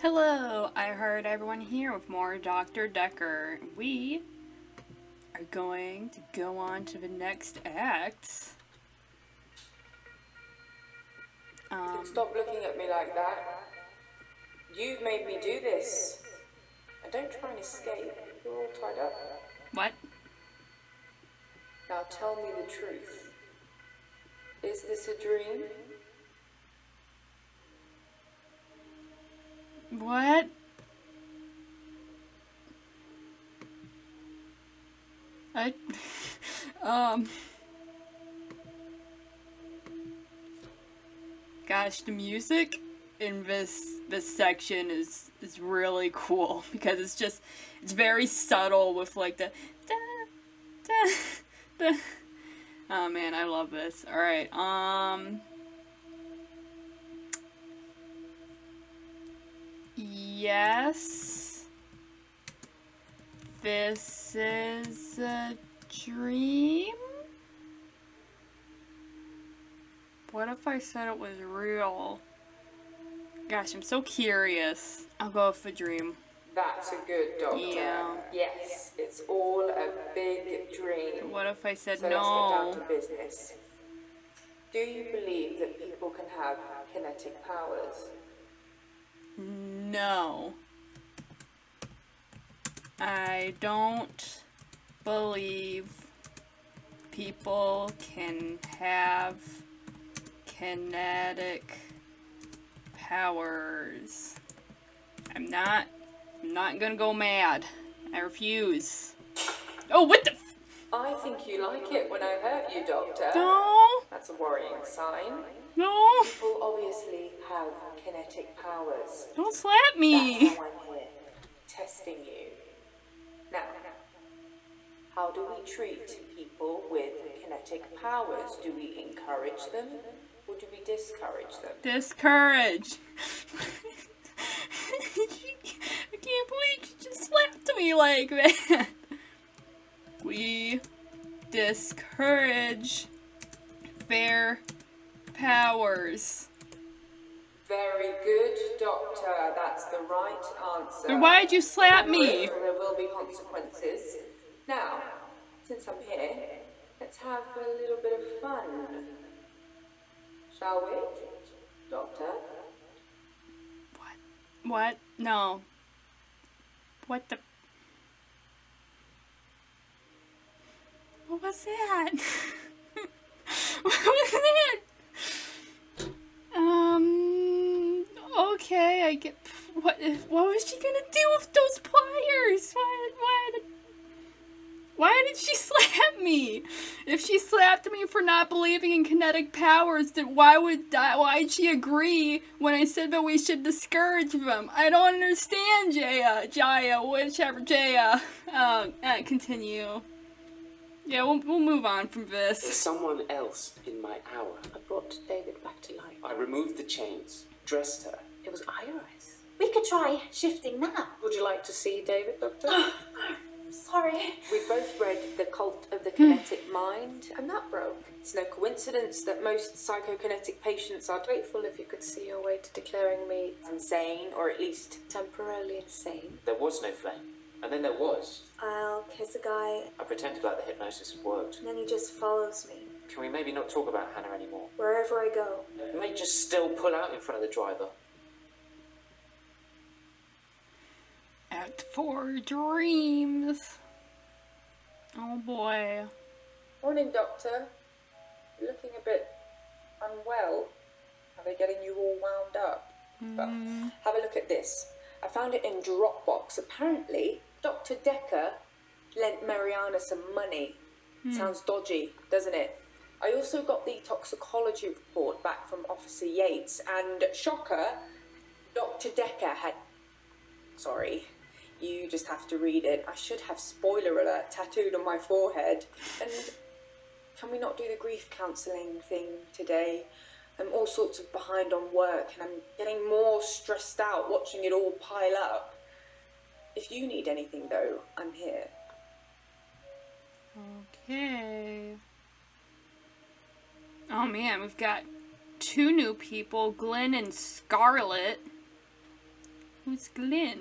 Hello, I heard everyone here with more Dr. Dekker. We are going to go on to the next act. Stop looking at me like that. You've made me do this. And don't try and escape. You're all tied up. What? Now tell me the truth. Is this a dream? What? Gosh, the music in this section is really cool because it's very subtle with like the da, da, da. Oh man, I love this. All right. Yes. This is a dream? What if I said it was real? Gosh, I'm so curious. I'll go with a dream. That's a good doctor. Yeah. Yes, it's all a big dream. But what if I said so no? Let's get down to business. Do you believe that people can have kinetic powers? No. I don't believe people can have kinetic powers. I'm not gonna go mad. I refuse. Oh, what the I think you like it when I hurt you, Doctor. No. That's a worrying sign. No. People obviously have kinetic powers. Don't slap me. That's how I'm here, testing you. Now, how do we treat people with kinetic powers? Do we encourage them or do we discourage them? Discourage. I can't believe you just slapped me like that. We discourage their powers. Very good, Doctor. That's the right answer. Then why'd you slap me? There will be consequences. Now, since I'm here, let's have a little bit of fun. Shall we, Doctor? What? No. What the? What was that? What was that? Okay, I get. What was she gonna do with those pliers? Why did she slap me? If she slapped me for not believing in kinetic powers, then why'd she agree when I said that we should discourage them? I don't understand, Jaya, whichever Jaya. Continue. Yeah, we'll move on from this. There's someone else in my hour. I brought David back to life. I removed the chains, dressed her. It was Iris. We could try shifting now. Would you like to see David, Doctor? Sorry. We both read The Cult of the Kinetic Mind, and that broke. It's no coincidence that most psychokinetic patients are Grateful if you could see your way to declaring me insane, or at least temporarily insane. There was no flame. And then there was. I'll kiss a guy, I pretended like the hypnosis had worked. and then he just follows me. Can we maybe not talk about Hannah anymore? Wherever I go. You may just still pull out in front of the driver. Act 4 Dreams. Oh boy. Morning, Doctor. You're looking a bit unwell. Are they getting you all wound up? Well, have a look at this. I found it in Dropbox. Apparently, Dr. Dekker lent Mariana some money. Sounds dodgy, doesn't it? I also got the toxicology report back from Officer Yates, and shocker, Dr. Dekker had... Sorry, you just have to read it. I should have spoiler alert tattooed on my forehead. And can we not do the grief counselling thing today? I'm all sorts of behind on work, and I'm getting more stressed out watching it all pile up. If you need anything, though, I'm here. Okay. Oh man, we've got two new people, Glyn and Scarlett. Who's Glyn?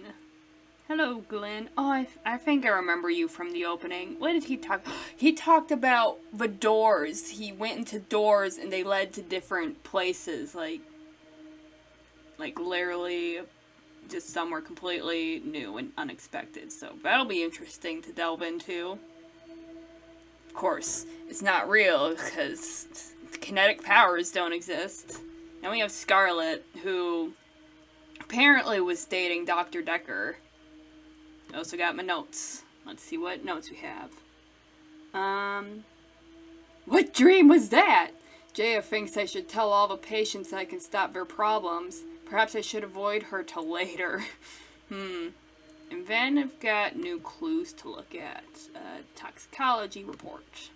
Hello, Glyn. Oh, I think I remember you from the opening. What did he talk? He talked about the doors. He went into doors and they led to different places. Like literally just somewhere completely new and unexpected. So that'll be interesting to delve into. Of course, it's not real because kinetic powers don't exist. And we have Scarlett, who apparently was dating Dr. Dekker. I also got my notes. Let's see what notes we have. What dream was that? Jaya thinks I should tell all the patients I can stop their problems. Perhaps I should avoid her till later. And then I've got new clues to look at. Toxicology report.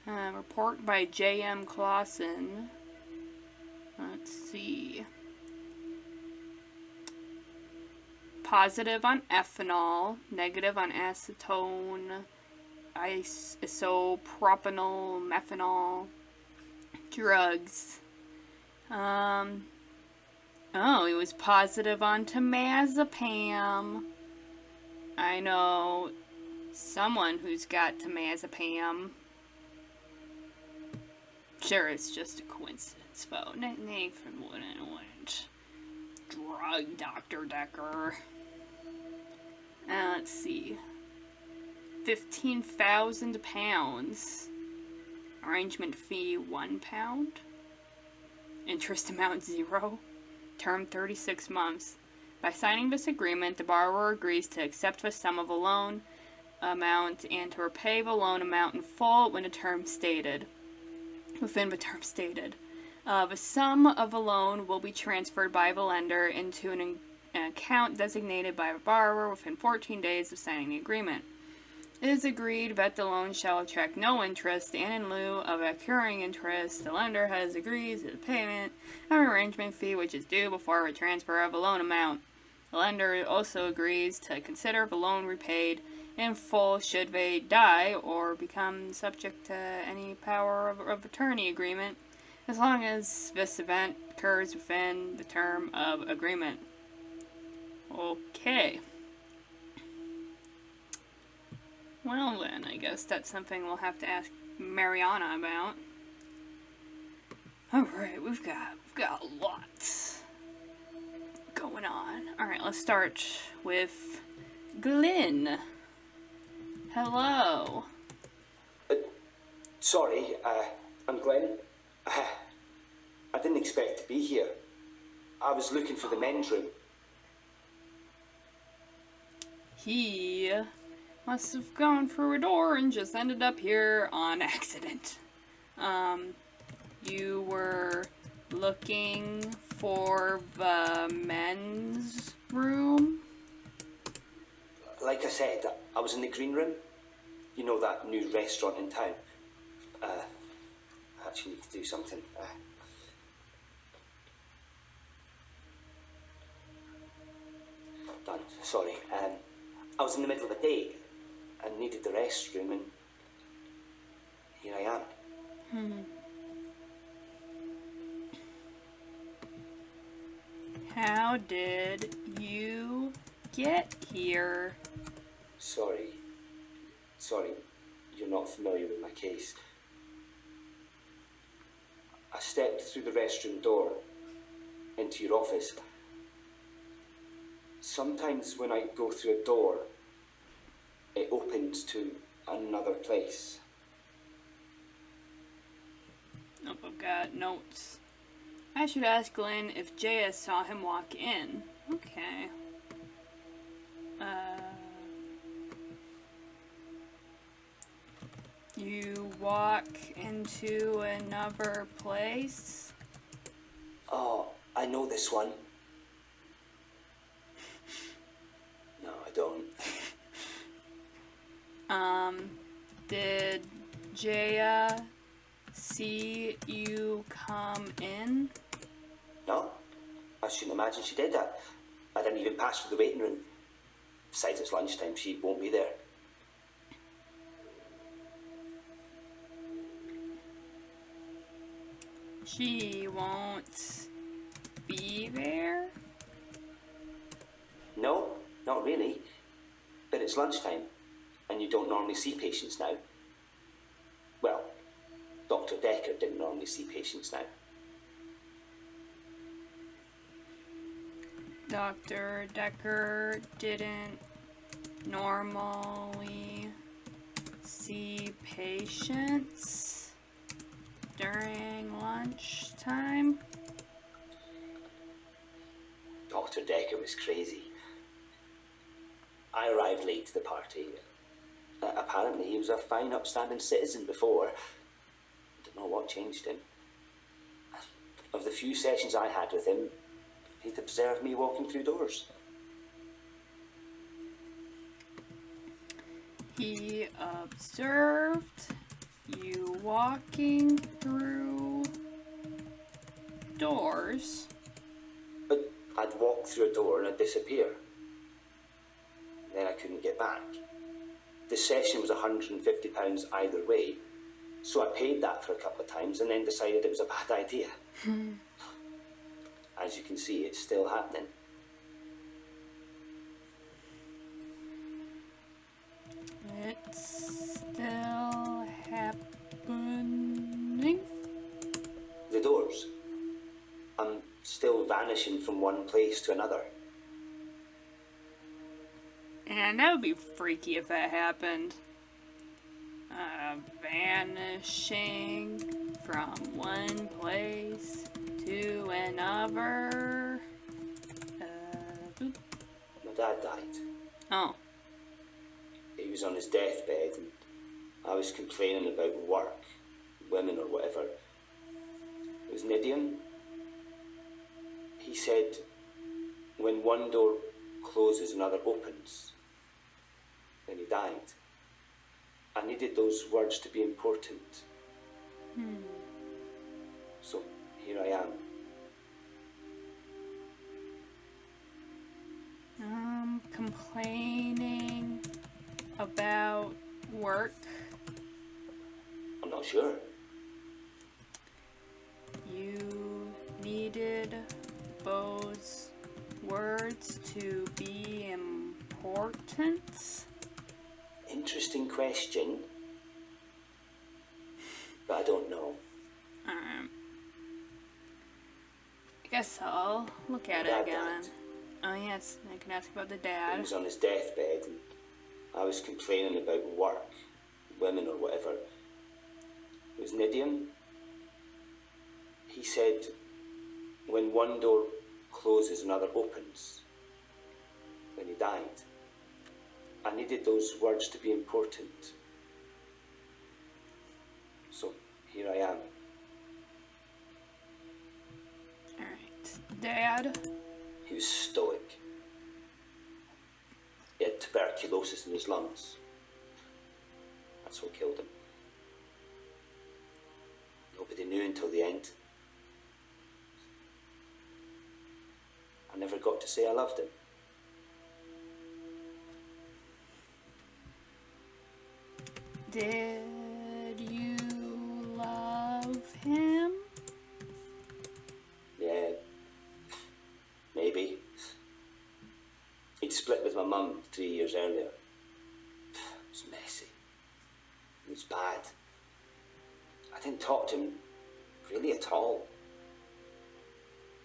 Report by J.M. Clausen. Let's see. Positive on ethanol, negative on acetone, isopropanol, methanol, drugs. Oh, he was positive on temazepam. I know someone who's got temazepam. Sure, it's just a coincidence, though. Nathan wouldn't drug Dr. Dekker. Let's see. 15,000 pounds. Arrangement fee £1. Interest amount 0. Term 36 months. By signing this agreement, the borrower agrees to accept the sum of a loan amount and to repay the loan amount in full when within the term stated. The sum of the loan will be transferred by the lender into an account designated by the borrower within 14 days of signing the agreement. It is agreed that the loan shall attract no interest, and in lieu of accruing interest, the lender has agreed to the payment of an arrangement fee which is due before the transfer of the loan amount. The lender also agrees to consider the loan repaid in full should they die or become subject to any power of attorney agreement, as long as this event occurs within the term of agreement. Okay. Well then, I guess that's something we'll have to ask Mariana about. Alright, we've got a lot going on. Alright, let's start with Glyn. Hello. Sorry, I'm Glyn. I didn't expect to be here. I was looking for the men's room. He must have gone through a door and just ended up here on accident. You were looking for the men's room? Like I said, I was in the green room. You know, that new restaurant in town. I actually need to do something. Done. Sorry. I was in the middle of a day and needed the restroom, and here I am. How did you get here? Sorry, you're not familiar with my case. I stepped through the restroom door into your office. Sometimes when I go through a door, it opens to another place. Nope, I've got notes. I should ask Glyn if Jaya saw him walk in. Okay. You walk into another place? Oh, I know this one. No, I don't. Did Jaya see you come in? No, I shouldn't imagine she did that. I didn't even pass through the waiting room. Besides, it's lunchtime, she won't be there. She won't be there? Not really. But it's lunchtime, and you don't normally see patients now. Well, Dr. Dekker didn't normally see patients now. Dr. Dekker didn't normally see patients during lunchtime. Dr. Dekker was crazy. I arrived late to the party. Apparently he was a fine, upstanding citizen before. I don't know what changed him. Of the few sessions I had with him, he'd observed me walking through doors. He observed you walking through doors. But I'd walk through a door and I'd disappear. Then I couldn't get back. The session was £150 either way, so I paid that for a couple of times and then decided it was a bad idea. As you can see, it's still happening. It's still happening. The doors. I'm still vanishing from one place to another. And that would be freaky if that happened. Vanishing from one place to another. My dad died. Oh. He was on his deathbed and I was complaining about work, women or whatever. It was an idiom. He said, when one door closes, another opens. Then he died. I needed those words to be important. So here I am. Complaining about work. I'm not sure. You needed those words to be important. Interesting question. But I don't know. I guess I'll look at it Dad again. died. Oh yes, I can ask about the He dad. was on his deathbed and I was complaining about work, women or whatever. It was an idiom. He said, when one door closes, another opens. Then he died. I needed those words to be important. So here I am. Alright. Dad? He was stoic. He had tuberculosis in his lungs. That's what killed him. Nobody knew until the end. I never got to say I loved him. Did you love him? Yeah, maybe. He'd split with my mum 3 years earlier. It was messy. It was bad. I didn't talk to him really at all.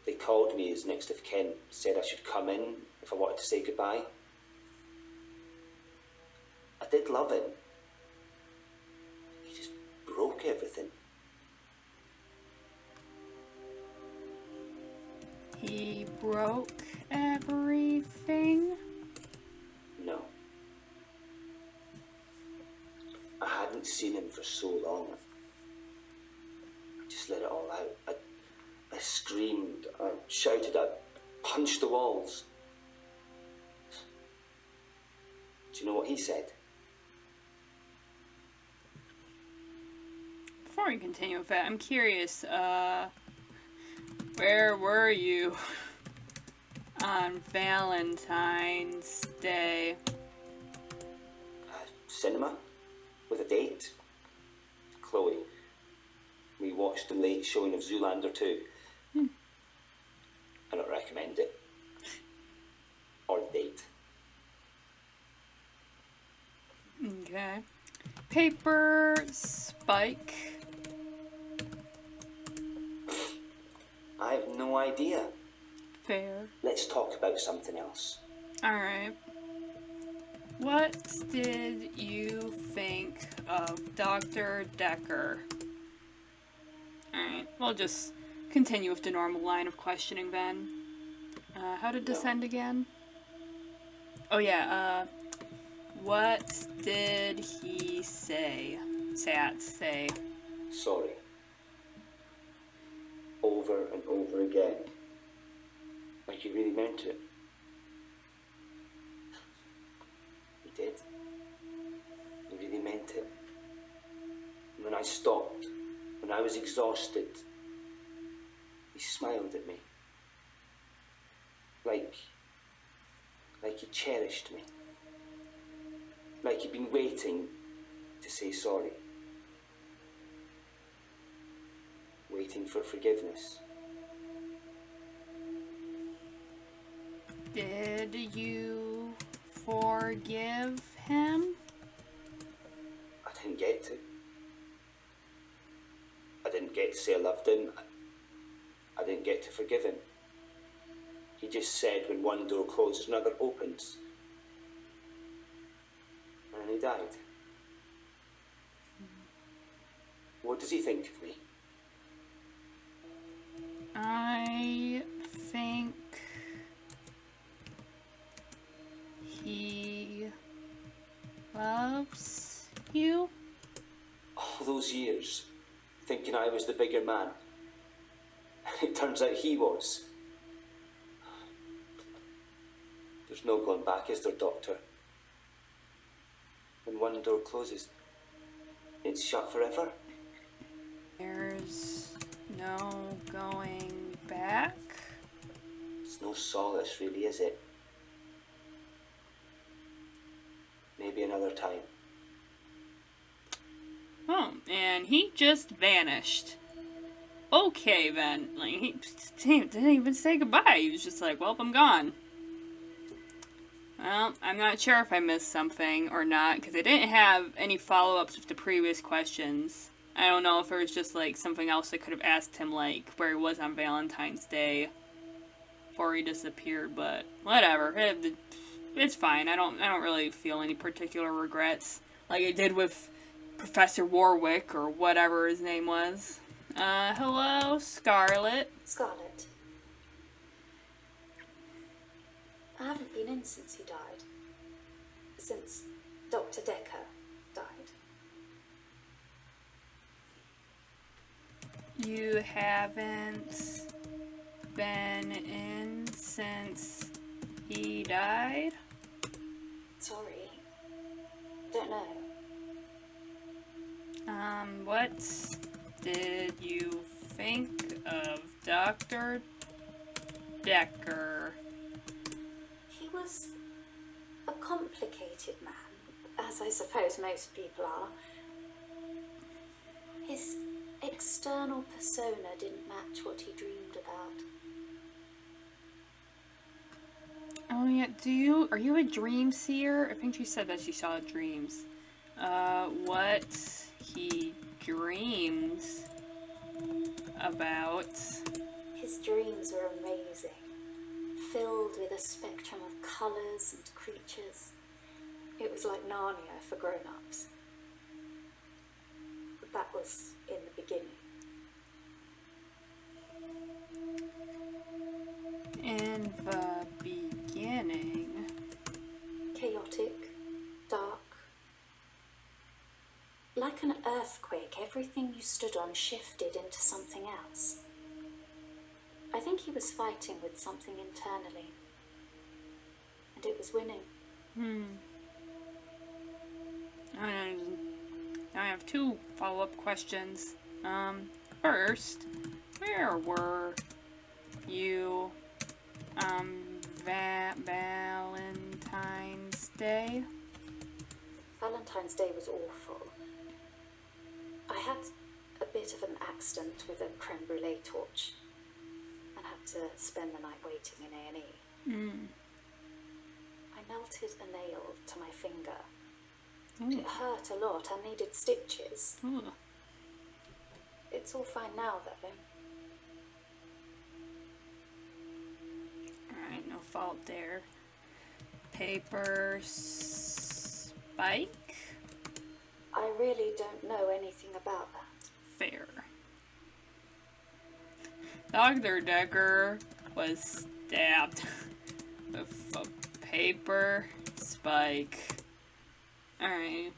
They called me as next of kin, said I should come in if I wanted to say goodbye. I did love him. He just broke everything. He broke everything? No. I hadn't seen him for so long. I just let it all out. I screamed, I shouted, I punched the walls. Do you know what he said? Before we continue with that, I'm curious, where were you on Valentine's Day? Cinema, with a date. Chloe. We watched the late showing of Zoolander 2. I don't recommend it. Or date. paper, Spike. I have no idea. Fair. Let's talk about something else. Alright. What did you think of Dr. Dekker? Alright, we'll just continue with the normal line of questioning then. How to descend again? Oh yeah, what did he say? Say. Sorry. Over and over again. Like he really meant it. He did. He really meant it. And when I stopped, when I was exhausted, he smiled at me. Like he cherished me. Like he'd been waiting to say sorry. Waiting for forgiveness. Did you forgive him? I didn't get to. I didn't get to say I loved him. I didn't get to forgive him. He just said when one door closes, another opens. And he died. What does he think of me? I think he loves you. All those years, thinking I was the bigger man. It turns out he was. There's no going back, is there, Doctor? When one door closes, it's shut forever. There's no going back. It's no solace, really, is it? Maybe another time. Oh, and he just vanished. Okay, then. Like, he didn't even say goodbye. He was just like, well, I'm gone. Well, I'm not sure if I missed something or not, because I didn't have any follow-ups with the previous questions. I don't know if there was just, like, something else I could have asked him, like, where he was on Valentine's Day before he disappeared, but whatever. It's fine. I don't really feel any particular regrets, like I did with Professor Warwick, or whatever his name was. Hello, Scarlett. Scarlett. I haven't been in since he died. Since Dr. Dekker died. You haven't been in since he died? Sorry. Don't know. What did you think of Dr. Dekker? He was a complicated man, as I suppose most people are. His external persona didn't match what he dreamed about. Oh yeah, are you a dream seer? I think you said that you saw dreams. What he dreamed about. His dreams were amazing, filled with a spectrum of colours and creatures. It was like Narnia for grown-ups. But that was in the beginning. In the beginning. Chaotic, dark. Like an earthquake, everything you stood on shifted into something else. I think he was fighting with something internally. And it was winning. I have two follow-up questions. First, where were you Valentine's Day? Valentine's Day was awful. I had a bit of an accident with a creme brulee torch and had to spend the night waiting in A&E. I melted a nail to my finger, It hurt a lot. I needed stitches. Ooh. It's all fine now, though. Alright, no fault there. Paper spike? I really don't know anything about that. Fair. Dr. Dekker was stabbed with a paper spike. Alright.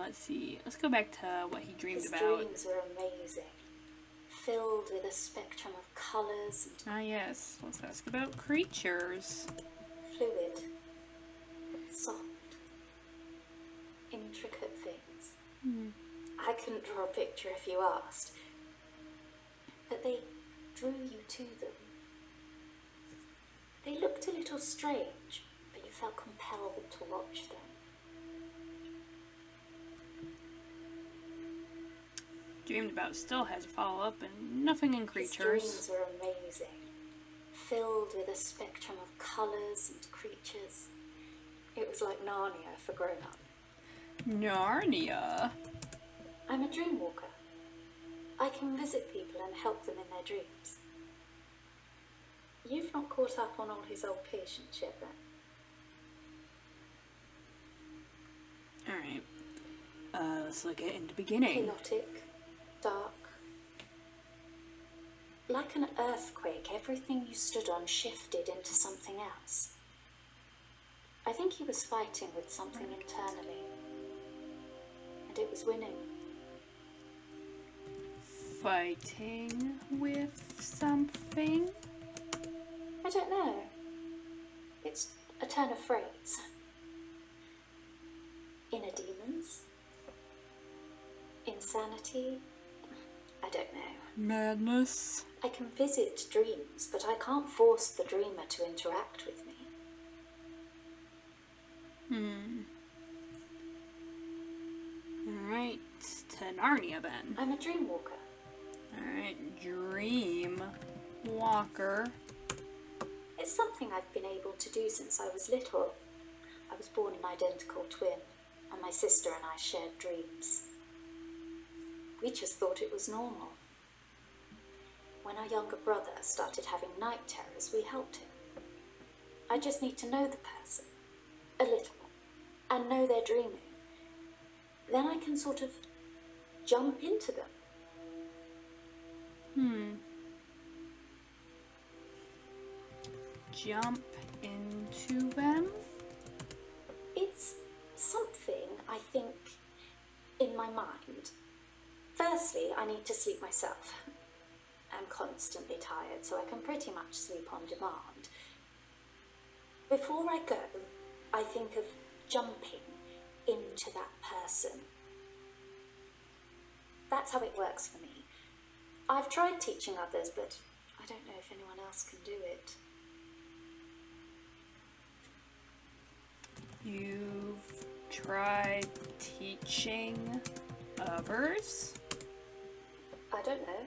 Let's see. Let's go back to what he dreamed His about. dreams were amazing, filled with a spectrum of colours and Ah, yes. Let's ask about creatures. fluid, soft, intricate things. I couldn't draw a picture if you asked, but they drew you to them. They looked a little strange, but you felt compelled to watch them. Dreamed about still has a follow-up and nothing in His creatures. dreams were amazing, filled with a spectrum of colours and creatures. It was like Narnia for grown-up. Narnia? I'm a dream walker. I can visit people and help them in their dreams. You've not caught up on all his old patients yet, then? Alright. Let's look at in the beginning. Chaotic, dark. Like an earthquake, everything you stood on shifted into something else. I think he was fighting with something internally, and it was winning. Fighting with something? I don't know. It's a turn of phrase. Inner demons? Insanity? I don't know. Madness? I can visit dreams, but I can't force the dreamer to interact with me. Alright, to Narnia then. I'm a dream walker. Alright, Dream Walker. It's something I've been able to do since I was little. I was born an identical twin, and my sister and I shared dreams. We just thought it was normal. When our younger brother started having night terrors, we helped him. I just need to know the person, a little, and know they're dreaming. Then I can sort of jump into them. Jump into them? It's something, I think, in my mind. Firstly, I need to sleep myself. I'm constantly tired, so I can pretty much sleep on demand. Before I go, I think of jumping into that person. That's how it works for me. I've tried teaching others, but I don't know if anyone else can do it. You've tried teaching others? I don't know.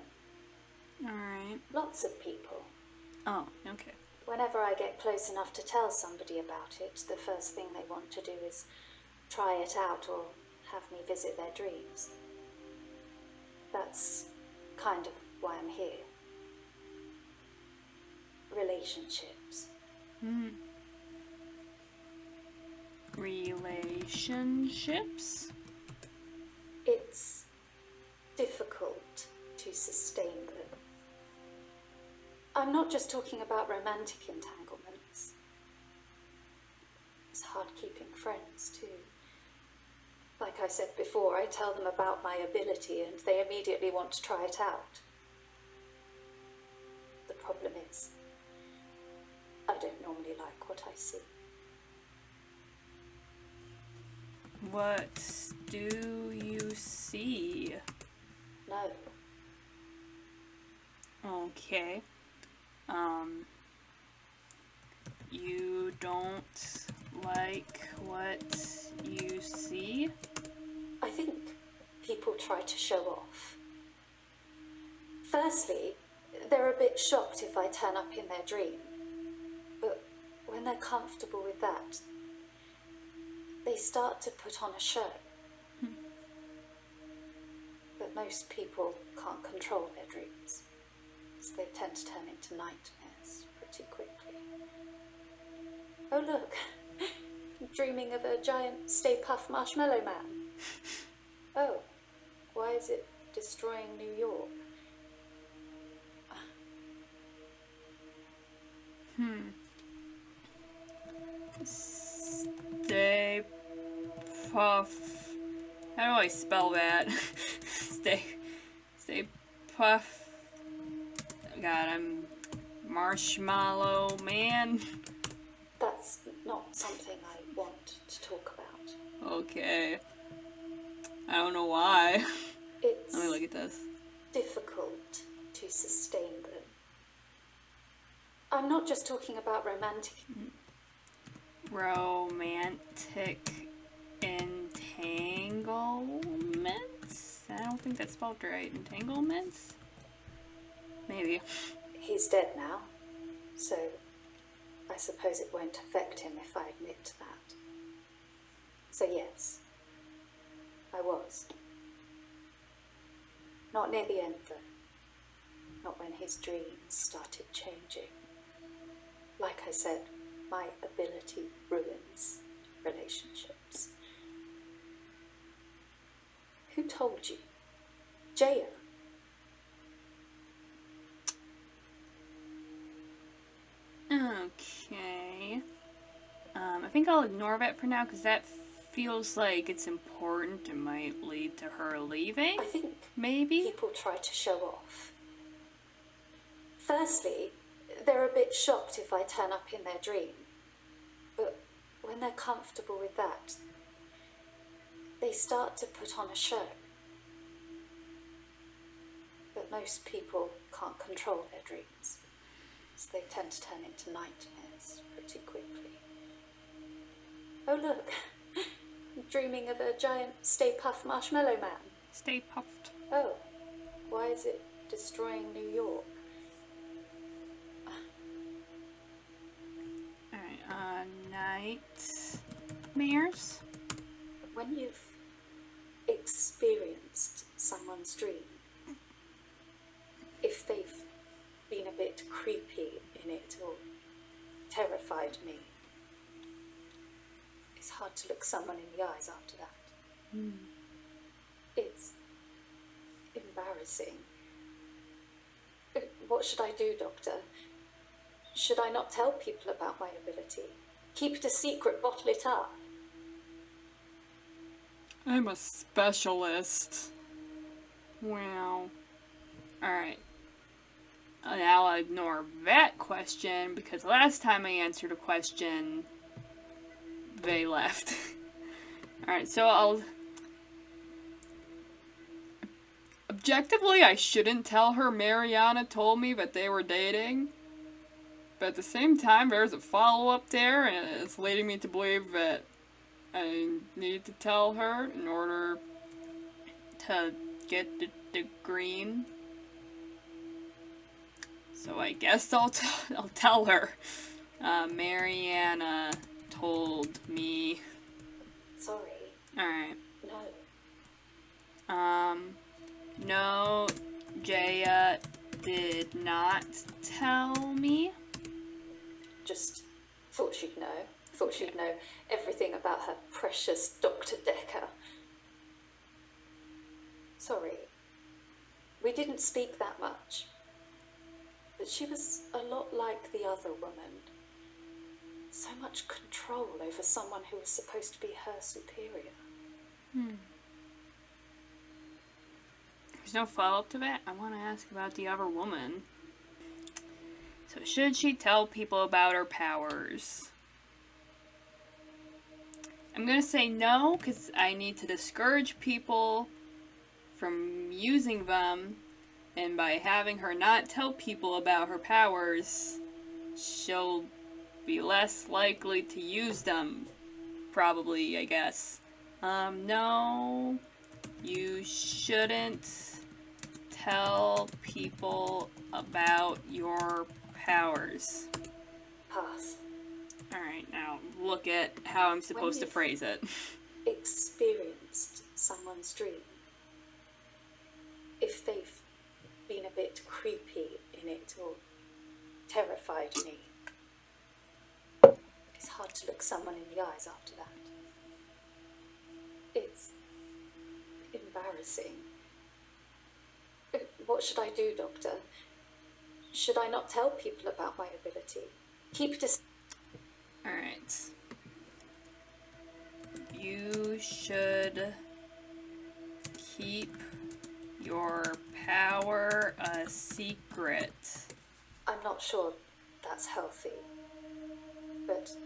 Alright. Lots of people. Oh, okay. Whenever I get close enough to tell somebody about it, the first thing they want to do is try it out or have me visit their dreams. That's kind of why I'm here. Relationships. Relationships? It's difficult to sustain them. I'm not just talking about romantic entanglements. It's hard keeping friends, too. Like I said before, I tell them about my ability and they immediately want to try it out. The problem is, I don't normally like what I see. What do you see? No. Okay. You don't like what you see? I think people try to show off. Firstly, they're a bit shocked if I turn up in their dream. But when they're comfortable with that, they start to put on a show. But most people can't control their dreams, so they tend to turn into nightmares pretty quickly. Oh look, I'm dreaming of a giant Stay Puft Marshmallow Man. Oh, why is it destroying New York? Stay Puff. How do I spell that? Stay Puff. God, I'm Marshmallow Man. That's not something I want to talk about. Okay. I don't know why. It's Let me look at this. difficult to sustain them. I'm not just talking about romantic. Romantic entanglements? I don't think that's spelled right. Entanglements? Maybe. He's dead now, so I suppose it won't affect him if I admit that. So yes, I was. Not near the end though. Not when his dreams started changing. Like I said, my ability ruins relationships. Who told you? Jaya? Okay. I think I'll ignore that for now because that feels like it's important. It might lead to her leaving. I think Maybe? people try to show off. Firstly, they're a bit shocked if I turn up in their dream. But when they're comfortable with that, they start to put on a show. But most people can't control their dreams, so they tend to turn into nightmares pretty quickly. Oh look, I'm dreaming of a giant Stay Puft Marshmallow Man. Stay puffed. Oh, why is it destroying New York? Alright, nightmares? When you've experienced someone's dream, if they've been a bit creepy in it or terrified me, it's hard to look someone in the eyes after that. It's embarrassing. What should I do, Doctor? Should I not tell people about my ability? Keep it a secret, bottle it up? I'm a specialist. Wow. Alright. Now I'll ignore that question because last time I answered a question, they left. Alright, so objectively, I shouldn't tell her Mariana told me that they were dating. But at the same time, there's a follow-up there, and it's leading me to believe that I need to tell her in order to get the green. So I guess I'll tell her. Mariana told me. Sorry. Alright. No. No, Jaya did not tell me. Just thought she'd know. Thought she'd know everything about her precious Dr. Dekker. Sorry. We didn't speak that much. But she was a lot like the other woman. So much control over someone who was supposed to be her superior. There's no follow-up to that? I want to ask about the other woman. So should she tell people about her powers? I'm gonna say no, because I need to discourage people from using them, and by having her not tell people about her powers, she'll be less likely to use them. Probably, I guess. No, you shouldn't tell people about your powers. Pass. Alright. Alright, now look at how I'm supposed to phrase it. Experienced someone's dream, if they've been a bit creepy in it or terrified me, it's hard to look someone in the eyes after that. It's embarrassing. What should I do, Doctor? Should I not tell people about my ability? Keep it a... Alright. You should keep your power a secret. I'm not sure that's healthy, but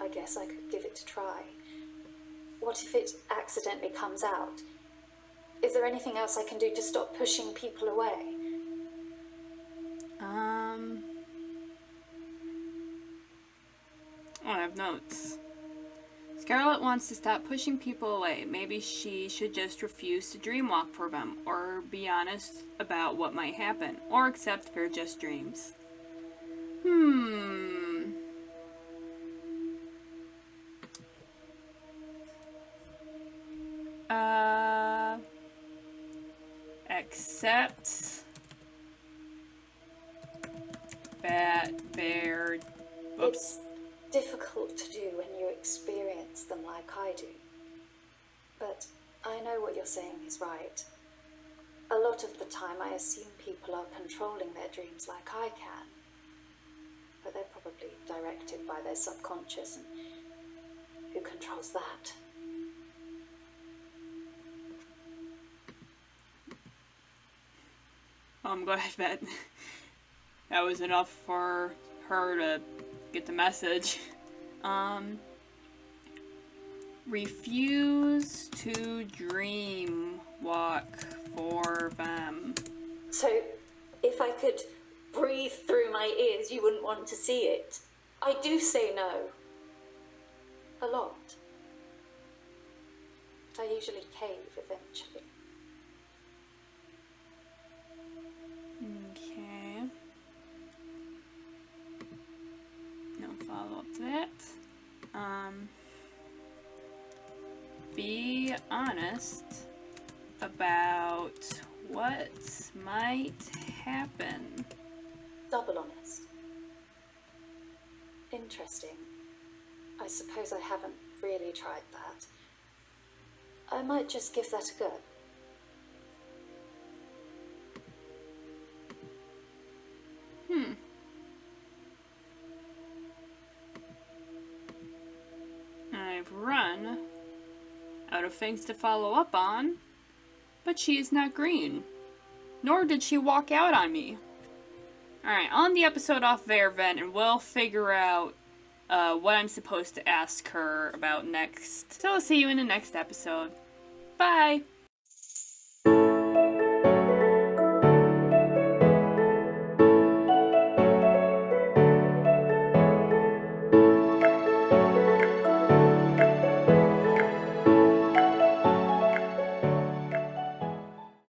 I guess I could give it a try. What if it accidentally comes out? Is there anything else I can do to stop pushing people away? Oh, I have notes. Scarlett wants to stop pushing people away. Maybe she should just refuse to dreamwalk for them, or be honest about what might happen, or accept they're just dreams. Accept that they're... It's difficult to do when you experience them like I do. But I know what you're saying is right. A lot of the time I assume people are controlling their dreams like I can. But they're probably directed by their subconscious, and who controls that? I'm glad that was enough for her to get the message. Refuse to dream walk for them. So, if I could breathe through my ears, you wouldn't want to see it. I do say no. A lot. But I usually cave eventually. Okay. No follow-up to that. Be honest about what might happen. Double honest. Interesting. I suppose I haven't really tried that. I might just give that a go. I've run out of things to follow up on, but she is not green. Nor did she walk out on me. Alright, on the episode off there, then, and we'll figure out what I'm supposed to ask her about next. So I'll see you in the next episode. Bye!